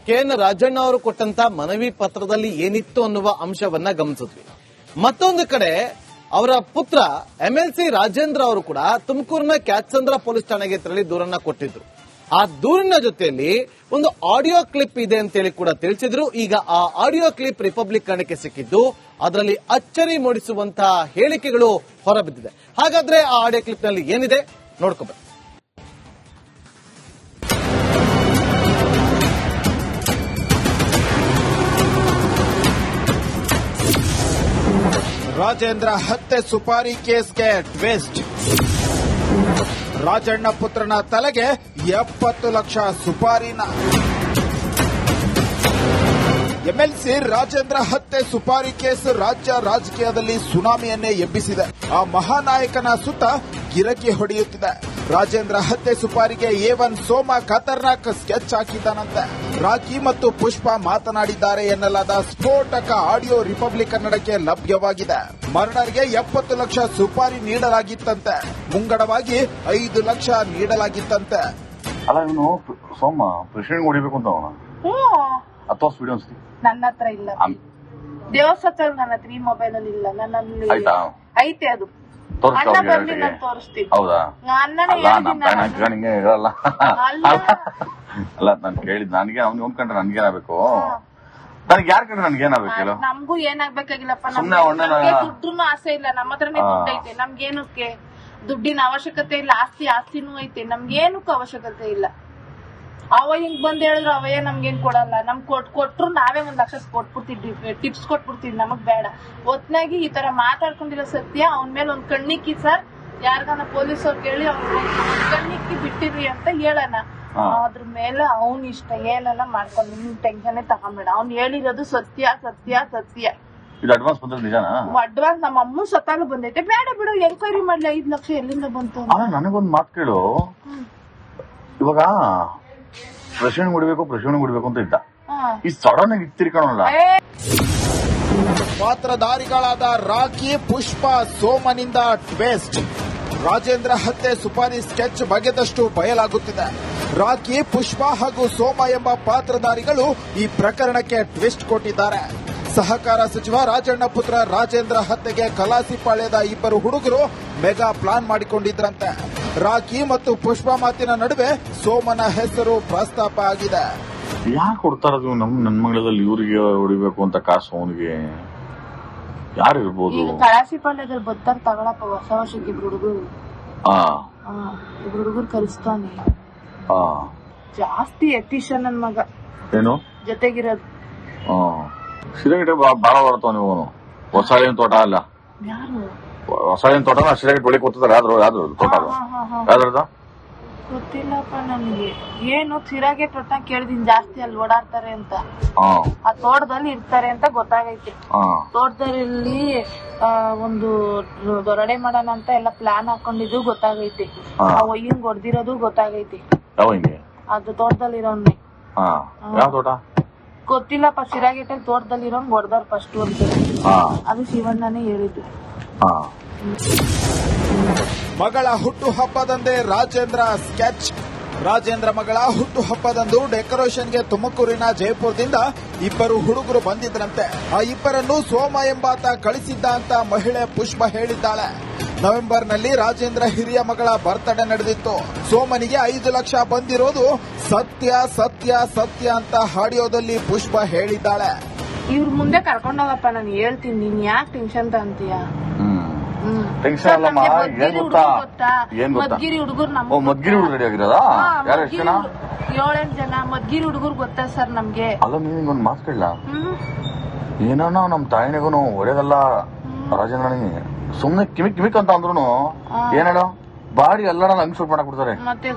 K N Rajanna ಅವರು ಕೊಟ್ಟಂತ ಮನವಿ ಪತ್ರದಲ್ಲಿ ಏನಿತ್ತು ಅನ್ನುವ ಅಂಶವನ್ನ ಗಮನಿಸಿದ್ವಿ. ಮತ್ತೊಂದು ಕಡೆ ಅವರ ಪುತ್ರ ಎಂಎಲ್ಸಿ ರಾಜೇಂದ್ರ ಅವರು ಕೂಡ ತುಮಕೂರಿನ ಕ್ಯಾತ್ಸಂದ್ರ ಪೊಲೀಸ್ ಠಾಣೆಗೆ ತೆರಳಿ ದೂರನ್ನ ಕೊಟ್ಟಿದ್ರು. ಆ ದೂರಿನ ಜೊತೆಯಲ್ಲಿ ಒಂದು ಆಡಿಯೋ ಕ್ಲಿಪ್ ಇದೆ ಅಂತೇಳಿ ಕೂಡ ತಿಳಿಸಿದ್ರು. ಈಗ ಆ ಆಡಿಯೋ ಕ್ಲಿಪ್ ರಿಪಬ್ಲಿಕ್ ಕನ್ನಡಕ್ಕೆ ಸಿಕ್ಕಿದ್ದು ಅದರಲ್ಲಿ ಅಚ್ಚರಿ ಮೂಡಿಸುವಂತಹ ಹೇಳಿಕೆಗಳು ಹೊರಬಿದ್ದಿದೆ. ಹಾಗಾದ್ರೆ ಆ ಆಡಿಯೋ ಕ್ಲಿಪ್ ನಲ್ಲಿ ಏನಿದೆ ನೋಡ್ಕೋಬೇಕು. ರಾಜೇಂದ್ರ ಹತ್ಯೆ ಸುಪಾರಿ ಕೇಸ್ಗೆ ಟ್ವಿಸ್ಟ್. ರಾಜಣ್ಣ ಪುತ್ರನ ತಲೆಗೆ 70 ಲಕ್ಷ ಸುಪಾರಿನ. ಎಂಎಲ್ಸಿ ರಾಜೇಂದ್ರ ಹತ್ಯೆ ಸುಪಾರಿ ಕೇಸ್ ರಾಜ್ಯ ರಾಜಕೀಯದಲ್ಲಿ ಸುನಾಮಿಯನ್ನೇ ಎಬ್ಬಿಸಿದೆ. ಆ ಮಹಾನಾಯಕನ ಸುತ್ತ ಗಿರಕಿ ಹೊಡೆಯುತ್ತಿದೆ. ರಾಜೇಂದ್ರ ಹತ್ಯೆ ಸುಪಾರಿಗೆ A1 ಸೋಮ ಖತರ್ನಾಕ್ ಸ್ಕೆಚ್ ಹಾಕಿದ್ದಾನಂತೆ. ರಾಕಿ ಮತ್ತು ಪುಷ್ಪ ಮಾತನಾಡಿದ್ದಾರೆ ಎನ್ನಲಾದ ಸ್ಫೋಟಕ ಆಡಿಯೋ ರಿಪಬ್ಲಿಕ್ ಕನ್ನಡಕ್ಕೆ ಲಭ್ಯವಾಗಿದೆ. ಮರ್ಡರ್ಗೆ 70 ಲಕ್ಷ ಸುಪಾರಿ ನೀಡಲಾಗಿತ್ತಂತೆ. ಮುಂಗಡವಾಗಿ 5 ಲಕ್ಷ ನೀಡಲಾಗಿತ್ತಂತೆ. ಅಲ್ಲ ಇವನು ಸೋಮ ಪ್ರೆಸಿಡೆಂಟ್ ಹೊಡಿಬೇಕು ಅಂತ ಅವನ ಅಥವಾ ವಿಡಿಯೋ ನನ್ನ ಹತ್ರ ಇಲ್ಲ. ದೇವಸ್ಥಾನ ನನ್ನ ಹತ್ರ ಈ ಮೊಬೈಲ್ ಅಲ್ಲಿ ಇಲ್ಲ. ನನ್ನಲ್ಲಿ ಐತೆ ಅದು. ಅಣ್ಣ ಬಂದು ನಾನು ತೋರಿಸ್ತೀನಿ. ಹೌದಾ? ಅಣ್ಣನೇ ಇರಲ್ಲ ಅಲ್ಲ ನಾನು ಕೇಳಿದ್ ನನಗೆ ಅವ್ನು ಹೊಂದ್ಕೊಂಡ್ರೆ ನನ್ಗೇನಾಗಬೇಕು? ನನಗೆ ಯಾರು ಕಂಡ್ರೆ ನನ್ಗೇನಾಗಬೇಕು ಹೇಳು? ನಮಗೂ ಏನಾಗ್ಬೇಕಾಗಿಲ್ಲಪ್ಪ. ನಮ್ಗೆ ದುಡ್ಡು ಆಸೆ ಇಲ್ಲ. ನಮ್ಮ ಹತ್ರನೇ ದುಡ್ಡು ಐತೆ. ನಮ್ಗೇನಕ್ಕೆ ದುಡ್ಡಿನ ಅವಶ್ಯಕತೆ ಇಲ್ಲ. ಆಸ್ತಿನೂ ಐತೆ. ನಮ್ಗೇನಕ್ಕೂ ಅವಶ್ಯಕತೆ ಇಲ್ಲ. ಅವ ಹಿಂಗ್ ಬಂದ್ ಹೇಳಿದ್ರು ಅವಯ್ಯ ನಮ್ಗೇನ್ ಕೊಡಲ್ಲ. ನಮ್ ಕೊಟ್ರು ನಾವೇ 1 ಲಕ್ಷ ಕೊಟ್ಬಿಡ್ತಿದ್ವಿ, ಟಿಪ್ಸ್ ಕೊಟ್ಬಿಡ್ತೀವಿ. ನಮಗ್ ಬೇಡ. ಒತ್ನಾಗಿ ಈ ತರ ಮಾತಾಡ್ಕೊಂಡಿರೋ ಸತ್ಯ ಅವನ ಮೇಲೆ ಒಂದ್ ಕಣ್ಣಿಕ್ಕಿ ಸರ್, ಯಾರಿಗಾನ ಪೊಲೀಸ್ ಅವ್ರು ಕೇಳಿ ಅವ್ರು ಕಣ್ಣಿಕ್ಕಿ ಬಿಟ್ಟಿರಿ ಅಂತ ಹೇಳೋಣ. ಅದ್ರ ಮೇಲೆ ಅವ್ನ ಇಷ್ಟ ಏನೆಲ್ಲ ಮಾಡ್ಕೊಂಡು ನಿಮ್ ಟೆನ್ಷನ್ ತಗೊಂಬೇಡ. ಅವ್ನ್ ಹೇಳಿರೋದು ಸತ್ಯ ಸತ್ಯ ಸತ್ಯ. ಅಡ್ವಾನ್ಸ್ ಬಂದ್ರೆ ನಿಜಾನ? ಅಡ್ವಾನ್ಸ್ ನಮ್ಮ ಅಮ್ಮ ಸತ್ತಾಗ ಬಂದೈತೆ. ಬೇಡ ಬಿಡು, ಎನ್ಕ್ವೈರಿ ಮಾಡ್ಲಿ. 5 ಲಕ್ಷ ಎಲ್ಲಿಂದ ಬಂತು? ನನಗೊಂದ್ ಮಾತು ಕೇಳು. ಇವಾಗ ಪ್ರೆಸಿಡೆಂಟ್ ಹೊಡಿಬೇಕು ಅಂತ ಇದ್ದ. ಈ ಸಡನ್ ಆಗಿ ಇತ್ತಿರ್ಕೊಳ್ಳಲ್ಲ. ಪಾತ್ರಧಾರಿಗಳಾದ ರಾಕಿ, ಪುಷ್ಪ, ಸೋಮನಿಂದ ಟ್ವಿಸ್ಟ್. ರಾಜೇಂದ್ರ ಹತ್ಯೆ ಸುಪಾರಿ ಸ್ಕೆಚ್ ಬಗೆದಷ್ಟು ಬಯಲಾಗುತ್ತಿದೆ. ರಾಕಿ, ಪುಷ್ಪ ಹಾಗೂ ಸೋಮ ಎಂಬ ಪಾತ್ರಧಾರಿಗಳು ಈ ಪ್ರಕರಣಕ್ಕೆ ಟ್ವಿಸ್ಟ್ ಕೊಟ್ಟಿದ್ದಾರೆ. ಸಹಕಾರ ಸಚಿವ ರಾಜಣ್ಣ ಪುತ್ರ ರಾಜೇಂದ್ರ ಹತ್ಯೆಗೆ ಕಲಾಸಿಪಾಳ್ಯದ 2 ಹುಡುಗರು ಮೆಗಾ ಪ್ಲಾನ್ ಮಾಡಿಕೊಂಡಿದ್ರಂತೆ. ರಾಕಿ ಮತ್ತು ಪುಷ್ಪ ಮಾತಿನ ನಡುವೆ ಸೋಮನ ಹೆಸರು ಪ್ರಸ್ತಾಪ ಆಗಿದೆ. ಯಾಕೆ ಕೊಡ್ತಾರದು ನನ್ನ ಮಂಗಳದಲ್ಲಿ ಇವರಿಗೆ ಹೊಡಿಬೇಕು ಅಂತ ಕಾಸು? ಅವನಿಗೆ ಯಾರು ಇರ್ಬೋದು? ಕಲಾಸಿಪಾಳ್ಯದಲ್ಲಿ ಬರ್ತಾರ ತಗೊಳಪ್ಪ. ಹೊಸ ವರ್ಷಕ್ಕೆ 2 ಹುಡುಗರು 2 ಹುಡುಗರು ಕಲಿಸ್ತಾನೆ. ಜಾಸ್ತಿ ಎತ್ತಿಷನ್ ನನ್ ಮಗ ಏನು ಜೊತೆಗಿರೋದು. ಸಿರಗಿಟ್ಟೆ ಬಾಳ ಬರ್ತಾವ ನೀವು. ಹೊಸ ಏನ್ ತೋಟ ಅಲ್ಲ? ಯಾರು ಹೊಸ ಏನ್ ತೋಟ? ಸಿರಗಿಟ್ಟು ಹೊಡಿಕ್ ಹೋಗ್ತಾರೆ. ಯಾವ್ದು ತೋಟ? ಯಾವ್ದ್ರದ ಗೊತ್ತಿಲ್ಲಪ್ಪ ನನ್ಗೆ. ಏನು ಸಿರಾಗೆ ತೋಟ ಕೇಳಿದೀನಿ. ಜಾಸ್ತಿ ಅಲ್ಲಿ ಓಡಾಡ್ತಾರೆ ಅಂತ, ಆ ತೋಟದಲ್ಲಿ ಇರ್ತಾರೆ ಅಂತ ಗೊತ್ತಾಗೈತೆ. ತೋಟದಲ್ಲಿ ಒಂದು ದೊರಡೆ ಮಾಡೋಣ ಅಂತ ಎಲ್ಲ ಪ್ಲಾನ್ ಹಾಕೊಂಡಿದ್ದು ಗೊತ್ತಾಗೈತೆ. ಹಿಂಗ್ ಹೊಡ್ದಿರೋದು ಗೊತ್ತಾಗೈತೆ. ಅದು ತೋಟದಲ್ಲಿರೋನ್ನೇ. ಯಾವ ತೋಟ ಗೊತ್ತಿಲ್ಲಪ್ಪ. ಸಿರಾಗೇಟಲ್ಲಿ ತೋಟದಲ್ಲಿರೋನ್ ಹೊಡ್ದಾರ ಫಸ್ಟ್ ಅಂತ. ಅದು ಶಿವಣ್ಣನೇ ಹೇಳಿದ್ದು. ಮಗಳ ಹುಟ್ಟು ಹಬ್ಬದಂದೇ ರಾಜೇಂದ್ರ ಸ್ಕೆಚ್. ರಾಜೇಂದ್ರ ಮಗಳ ಹುಟ್ಟು ಹಬ್ಬದಂದು ಡೆಕೋರೇಷನ್ಗೆ ತುಮಕೂರಿನ ಜಯಪುರದಿಂದ 2 ಹುಡುಗರು ಬಂದಿದ್ರಂತೆ. ಆ 2ರನ್ನು ಸೋಮ ಎಂಬಾತ ಕಳಿಸಿದ್ದ ಅಂತ ಮಹಿಳೆ ಪುಷ್ಪ ಹೇಳಿದ್ದಾಳೆ. ನವೆಂಬರ್ನಲ್ಲಿ ರಾಜೇಂದ್ರ ಹಿರಿಯ ಮಗಳ ಬರ್ತ್ಡೇ ನಡೆದಿತ್ತು. ಸೋಮನಿಗೆ 5 ಲಕ್ಷ ಬಂದಿರೋದು ಸತ್ಯ ಸತ್ಯ ಸತ್ಯ ಅಂತ ಆಡಿಯೋದಲ್ಲಿ ಪುಷ್ಪ ಹೇಳಿದ್ದಾಳೆ. ಇವ್ರ ಮುಂದೆ ಕರ್ಕೊಂಡೋಗಪ್ಪ, ನಾನು ಹೇಳ್ತೀನಿ. ನೀನ್ ಯಾಕೆ ಟೆನ್ಷನ್ ತಗೊಂತೀಯ? ಟೆನ್ಷನ್ ಅಲ್ಲಮ್ಮ. ಏನ್ ಗೊತ್ತಾ? ಮದ್ಗಿರಿ ಹುಡುಗರು ಮದ್ಗಿರಿ ಹುಡುಗರು ರೆಡಿ ಆಗಿರೋದಾ? 7-8 ಜನ ಮದ್ಗಿರಿ ಹುಡುಗರು ಗೊತ್ತಾ ಸರ್ ನಮ್ಗೆ? ಅಲ್ಲ ನಿನ್ಗೊಂದು ಮಾತು ಕೇಳಲ್ಲ? ಏನೋ ನಮ್ ತಾಯಿನಿಗೂ ಹೊಡೆಯೋದಲ್ಲ ರಾಜೇಂದ್ರನಿಗೆ. ಸುಮ್ನೆ ಕಿಮಿಕ್ ಅಂತ ಅಂದ್ರು ಏನ್ ಹೇಳೋ ಬಾಡಿ ಎಲ್ಲಾರ ಹಂಗ್ ಶೂಟ್ ಮಾಡಕ್ ಬಿಡ್ತಾರೆ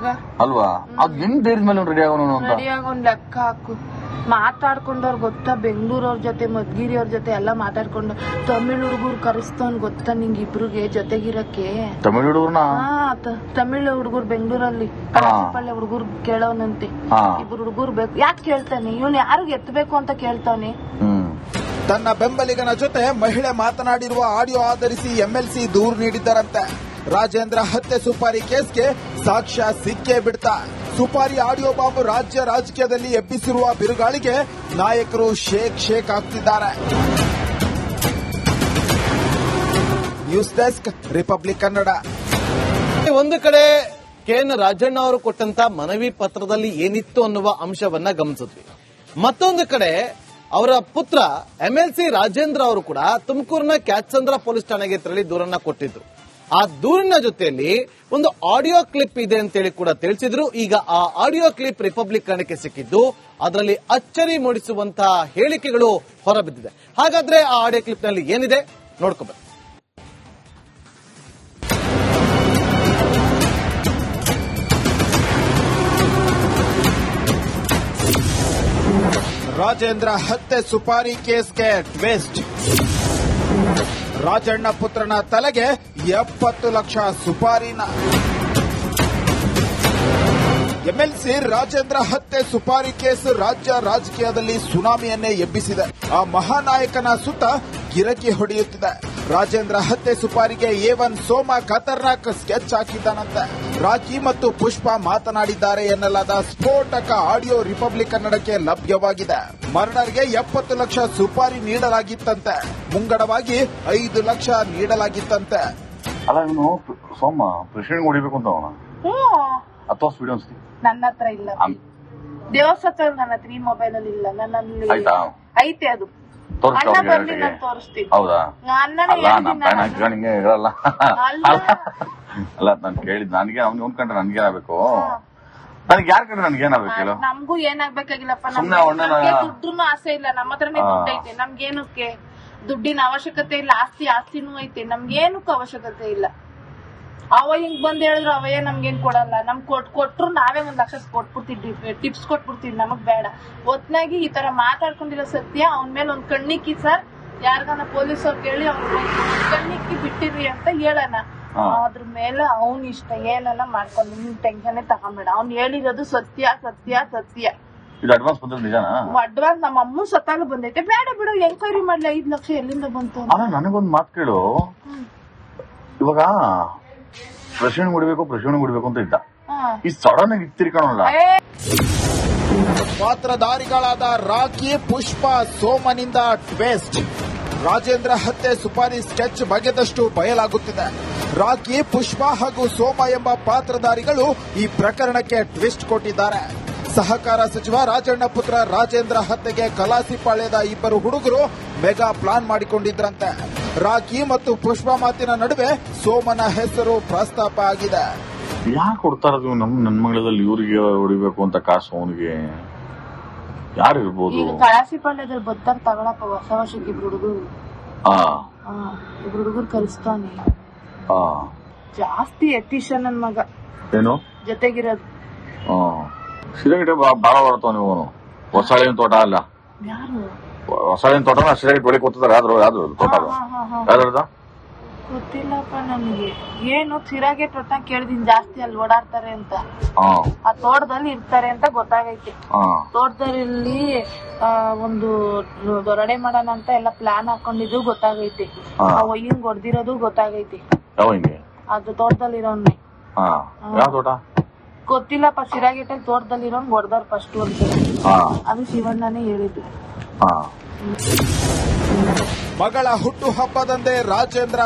ಅಲ್ವಾ? ಅದ್ ಹೆಂಗ್ ಧೈರ್ಯದ ಮೇಲೆ ರೆಡಿ ಆಗೋನು ಅಂತ ಲೆಕ್ಕ ಹಾಕು. ಮಾತಾಡ್ಕೊಂಡವ್ರು ಗೊತ್ತಾ? ಬೆಂಗಳೂರವ್ರ ಜೊತೆ ಮದ್ಗಿರಿ ಅವ್ರ ಜೊತೆ ಎಲ್ಲ ಮಾತಾಡ್ಕೊಂಡು ತಮಿಳ್ ಹುಡುಗರು ಕರೆಸ್ತವನ್ ಗೊತ್ತಾ ನಿಂಗೆ? ಇಬ್ರಿಗೆ ಜೊತೆಗಿರಕ್ಕೆ ತಮಿಳ್ ಹುಡುಗರ್ನ? ತಮಿಳ್ ಹುಡುಗರು ಬೆಂಗಳೂರಲ್ಲಿ ಕಲಾಸಿಪಾಳ್ಯ ಹುಡುಗರು ಕೇಳೋನಂತೆ. 2 ಹುಡುಗರು ಬೇಕು. ಯಾಕೆ ಕೇಳ್ತಾನೆ ಇವನು? ಯಾರಿಗ ಎತ್ತಬೇಕು ಅಂತ ಕೇಳ್ತಾನೆ. ತನ್ನ ಬೆಂಬಲಿಗನ ಜೊತೆ ಮಹಿಳೆ ಮಾತನಾಡಿರುವ ಆಡಿಯೋ ಆಧರಿಸಿ ಎಂಎಲ್ಸಿ ದೂರು ನೀಡಿದ್ದಾರಂತೆ. ರಾಜೇಂದ್ರ ಹತ್ಯೆ ಸುಪಾರಿ ಕೇಸ್ಗೆ ಸಾಕ್ಷ್ಯ ಸಿಕ್ಕೇ ಬಿಡ್ತಾ. ಸುಪಾರಿ ಆಡಿಯೋ ಬಾಂಬ್ ರಾಜ್ಯ ರಾಜಕೀಯದಲ್ಲಿ ಎಬ್ಬಿಸಿರುವ ಬಿರುಗಾಳಿಗೆ ನಾಯಕರು ಶೇಕ್ ಆಗ್ತಿದ್ದಾರೆ. News desk, republic Kannada. ಒಂದು ಕಡೆ ಕೆಎನ್ ರಾಜಣ್ಣ ಅವರು ಕೊಟ್ಟಂತ ಮನವಿ ಪತ್ರದಲ್ಲಿ ಏನಿತ್ತು ಅನ್ನುವ ಅಂಶವನ್ನ ಗಮನಿಸಿದ್ವಿ. ಮತ್ತೊಂದು ಕಡೆ ಅವರ ಪುತ್ರ ಎಂಎಲ್ಸಿ ರಾಜೇಂದ್ರ ಅವರು ಕೂಡ ತುಮಕೂರಿನ ಕ್ಯಾತ್ಸಂದ್ರ ಪೊಲೀಸ್ ಠಾಣೆಗೆ ತೆರಳಿ ದೂರನ್ನ ಕೊಟ್ಟಿದ್ರು. ಆ ದೂರಿನ ಜೊತೆಯಲ್ಲಿ ಒಂದು ಆಡಿಯೋ ಕ್ಲಿಪ್ ಇದೆ ಅಂತೇಳಿ ಕೂಡ ತಿಳಿಸಿದ್ರು. ಈಗ ಆ ಆಡಿಯೋ ಕ್ಲಿಪ್ ರಿಪಬ್ಲಿಕ್ ಕನ್ನಡಕ್ಕೆ ಸಿಕ್ಕಿದ್ದು ಅದರಲ್ಲಿ ಅಚ್ಚರಿ ಮೂಡಿಸುವಂತಹ ಹೇಳಿಕೆಗಳು ಹೊರಬಿದ್ದಿದೆ. ಹಾಗಾದ್ರೆ ಆ ಆಡಿಯೋ ಕ್ಲಿಪ್ ನಲ್ಲಿ ಏನಿದೆ ನೋಡ್ಕೋಬೇಕು. ರಾಜೇಂದ್ರ ಹತ್ಯೆ ಸುಪಾರಿ ಕೇಸ್ಗೆ ಟ್ವಿಸ್ಟ್. ರಾಜಣ್ಣ ಪುತ್ರನ ತಲೆಗೆ 70 ಲಕ್ಷ ಸುಪಾರಿನ. ಎಂಎಲ್ಸಿ ರಾಜೇಂದ್ರ ಹತ್ಯೆ ಸುಪಾರಿ ಕೇಸ್ ರಾಜ್ಯ ರಾಜಕೀಯದಲ್ಲಿ ಸುನಾಮಿಯನ್ನೇ ಎಬ್ಬಿಸಿದೆ. ಆ ಮಹಾನಾಯಕನ ಸುತ್ತ ಗಿರಕಿ ಹೊಡೆಯುತ್ತಿದೆ. ರಾಜೇಂದ್ರ ಹತ್ಯೆ ಸುಪಾರಿಗೆ A1 ಸೋಮ ಖತರ್ನಾಕ್ ಸ್ಕೆಚ್ ಹಾಕಿದ್ದಾನಂತೆ. ರಾಕಿ ಮತ್ತು ಪುಷ್ಪ ಮಾತನಾಡಿದ್ದಾರೆ ಎನ್ನಲಾದ ಸ್ಫೋಟಕ ಆಡಿಯೋ ರಿಪಬ್ಲಿಕ್ ಕನ್ನಡಕ್ಕೆ ಲಭ್ಯವಾಗಿದೆ. ಮರ್ಡರ್ಗೆ 70 ಲಕ್ಷ ಸುಪಾರಿ ನೀಡಲಾಗಿತ್ತಂತೆ. ಮುಂಗಡವಾಗಿ 5 ಲಕ್ಷ ನೀಡಲಾಗಿತ್ತಂತೆ. ಅಲ್ಲ ಇವನು ಸೋಮ ಪ್ರೆಸಿಡೆಂಟ್ ಹೊಡಿಬೇಕು ಅಂತ ಅವನ ಅಥವಾ ವಿಡಿಯೋ ನನ್ನ ಹತ್ರ ಇಲ್ಲ. ದೇವಸ್ಥಾನ ನನ್ನ ಹತ್ರ ಈ ಮೊಬೈಲ್ ಅಲ್ಲಿ ಇಲ್ಲ. ನನ್ನಲ್ಲಿ ಐತೆ, ಅದು ಅಣ್ಣ ಬರ್ಲಿ ನಾನು ತೋರಿಸ್ತೀನಿ. ಹೌದಾ? ಅಣ್ಣನೇ ನಿಂಗೆ ಇರಲ್ಲ. ಅಲ್ಲ ನಾನು ಕೇಳಿದ್ ನನಗೆ ಅವ್ನು ಒಂದ್ಕೊಂಡ್ರೆ ನನ್ಗೆ ಏನಾಗಬೇಕು? ನನಗೆ ಯಾರ ಕಂಡ್ರೆ ನನ್ಗೆ ಏನಾಗಬೇಕು ಹೇಳು? ನಮಗೂ ಏನಾಗ್ಬೇಕಾಗಿಲ್ಲಪ್ಪ. ಸುಮ್ನೆ ದುಡ್ಡು ಆಸೆ ಇಲ್ಲ. ನಮ್ಮ ಹತ್ರನೇ ದುಡ್ಡು ಐತೆ. ನಮ್ಗೇನಕ್ಕೆ ದುಡ್ಡಿನ ಅವಶ್ಯಕತೆ ಇಲ್ಲ. ಆಸ್ತಿನೂ ಐತೆ. ನಮ್ಗೇನಕ್ಕೂ ಅವಶ್ಯಕತೆ ಇಲ್ಲ. ಅವ ಹಿಂಗ್ ಬಂದ್ ಹೇಳಿದ್ರು ಅವಯ್ಯ ನಮ್ಗೇನ್ ಕೊಡಲ್ಲ. ನಮ್ ಕೊಟ್ರು ನಾವೇ 1 ಲಕ್ಷ ಕೊಟ್ಬಿಡ್ತಿದ್ವಿ, ಟಿಪ್ಸ್ ಕೊಟ್ಬಿಡ್ತೀವಿ. ನಮಗ್ ಬೇಡ. ಒತ್ನಾಗಿ ಈ ತರ ಮಾತಾಡ್ಕೊಂಡಿರೋ ಸತ್ಯ ಅವನ ಮೇಲೆ ಒಂದ್ ಕಣ್ಣಿಕ್ಕಿ ಸರ್, ಯಾರಿಗಾನ ಪೊಲೀಸವ್ರು ಕೇಳಿ ಅವ್ನ ಕಣ್ಣಿಕ್ಕಿ ಬಿಟ್ಟಿರಿ ಅಂತ ಹೇಳೋಣ. ಅದ್ರ ಮೇಲೆ ಅವ್ನ ಇಷ್ಟ ಏನನ್ನ ಮಾಡ್ಕೊಂಡು ನಿಮ್ ಟೆನ್ಷನ್ ತಗೊಂಬೇಡ. ಅವ್ನ್ ಹೇಳಿರೋದು ಸತ್ಯ ಸತ್ಯ ಸತ್ಯ. ಅಡ್ವಾನ್ಸ್ ಬಂದ್ರೆ ನಿಜನಾ? ಅಡ್ವಾನ್ಸ್ ನಮ್ಮ ಅಮ್ಮ ಸತ್ತಾಗ ಬಂದೈತೆ. ಬೇಡ ಬಿಡು, ಎಂಕ್ವೈರಿ ಮಾಡ್ಲಿ. 5 ಲಕ್ಷ ಎಲ್ಲಿಂದ ಬಂತು? ನನಗೊಂದ್ ಮಾತು ಕೇಳು. ಇವಾಗ ಪ್ರೆಸಿಡೆಂಟ್ ಹೊಡಿಬೇಕು ಅಂತ ಇದ್ದ. ಈ ಸಡನ್ ಆಗಿ ಇತ್ತಿರ್ಕಣಲ್ಲ. ಪಾತ್ರಧಾರಿಗಳಾದ ರಾಕಿ, ಪುಷ್ಪ, ಸೋಮನಿಂದ ಟ್ವಿಸ್ಟ್. ರಾಜೇಂದ್ರ ಹತ್ಯೆ ಸುಪಾರಿ ಸ್ಕೆಚ್ ಬಗೆದಷ್ಟು ಬಯಲಾಗುತ್ತಿದೆ. ರಾಕಿ, ಪುಷ್ಪ ಹಾಗೂ ಸೋಮ ಎಂಬ ಪಾತ್ರಧಾರಿಗಳು ಈ ಪ್ರಕರಣಕ್ಕೆ ಟ್ವಿಸ್ಟ್ ಕೊಟ್ಟಿದ್ದಾರೆ. ಸಹಕಾರ ಸಚಿವ ರಾಜಣ್ಣ ಪುತ್ರ ರಾಜೇಂದ್ರ ಹತ್ಯೆಗೆ ಕಲಾಸಿಪಾಳ್ಯದ 2 ಹುಡುಗರು ಮೆಗಾ ಪ್ಲಾನ್ ಮಾಡಿಕೊಂಡಿದ್ರಂತೆ. ರಾಕಿ ಮತ್ತು ಪುಷ್ಪ ಮಾತಿನ ನಡುವೆ ಸೋಮನ ಹೆಸರು ಪ್ರಸ್ತಾಪ ಆಗಿದೆ. ಯಾಕೆ ಕೊಡ್ತಾ ಇರೋದು ನನ್ನ ಮಗಳದಲ್ಲಿ ಇವ್ರಿಗೆ ಹೊಡಿಬೇಕು ಅಂತ ಕಾಸು? ಅವನಿಗೆ ಯಾರು ಇರ್ಬೋದು? ಕಲಾಸಿಪಾಳ್ಯದಲ್ಲಿ ಬರ್ತಾರ ತಗೊಳಪ್ಪ ಹೊಸ ವರ್ಷಕ್ಕೆ 2 ಹುಡುಗರು. 2 ಹುಡುಗರು ಕಲಿಸ್ತಾನೆ. ಜಾಸ್ತಿ ಎತ್ತಿಷನ್ ನನ್ ಮಗ ಏನು ಜೊತೆಗಿರೋದು. ಸಿರಗಿಟ್ಟೆ ಬಾಳ ಹೊರತಾವ ನೀವು. ಹೊಸಾಳಿನ ತೋಟ ಅಲ್ಲ, ಯಾರು ಹೊಸಾಳಿನ ತೋಟನ ಸಿರಗಿಟ್ಟು ಹೊಳಿ ಕೊಡ್ತಿದ್ದಾರೆ. ಯಾವ್ದು ತೋಟ? ಯಾವ್ದು ಗೊತ್ತಿಲ್ಲಪ್ಪ ನನಗೆ. ಏನು ಸಿರಾಗೆ ತೋಟ ಕೇಳಿದೀನಿ. ಜಾಸ್ತಿ ಅಲ್ಲಿ ಓಡಾಡ್ತಾರೆ ಅಂತ. ಆ ತೋಟದಲ್ಲಿ ಇರ್ತಾರೆ ಅಂತ ಗೊತ್ತಾಗೈತೆ. ತೋಟದಲ್ಲಿ ಒಂದು ದೊರಡೆ ಮಾಡೋಣ ಅಂತ ಎಲ್ಲ ಪ್ಲಾನ್ ಹಾಕೊಂಡಿದ್ದು ಗೊತ್ತಾಗೈತೆ. ಹಿಂಗ್ ಹೊಡ್ದಿರೋದು ಗೊತ್ತಾಗೈತೆ. ಅದು ತೋಟದಲ್ಲಿರೋನ್ನೇ. ಯಾವ ತೋಟ ಗೊತ್ತಿಲ್ಲಪ್ಪ. ಸಿರಾಗೇಟಲ್ಲಿ ತೋಟದಲ್ಲಿರೋನ್ ಹೊಡ್ದಾರ ಫಸ್ಟ್ ಅಂತ. ಅದು ಶಿವಣ್ಣನೇ ಹೇಳಿದ್ದು. ಮಗಳ ಹುಟ್ಟು ಹಬ್ಬದಂದೇ ರಾಜೇಂದ್ರ